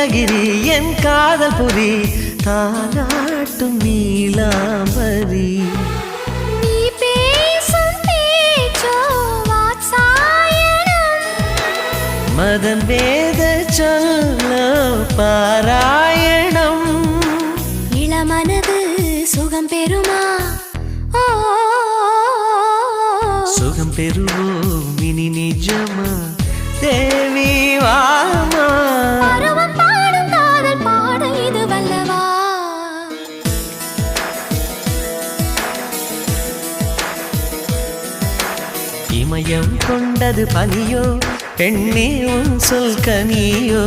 நீலகிரி என் காதல் புரி தாலாட்டும் நீலாம்பரி நீ பேசும் பேச்சோ வாத்சாயனம் மதன் வேத சொல்ல பாராயணம் இளமனது சுகம் பெறுமா சுகம் பெறுவோம் இனி நிஜமா தேவி வாமா பருவம் பாடும் காதல் பாட இது வல்லவா இமயம் கொண்டது பனியோ பெண்ணே உன் சொல் கனியோ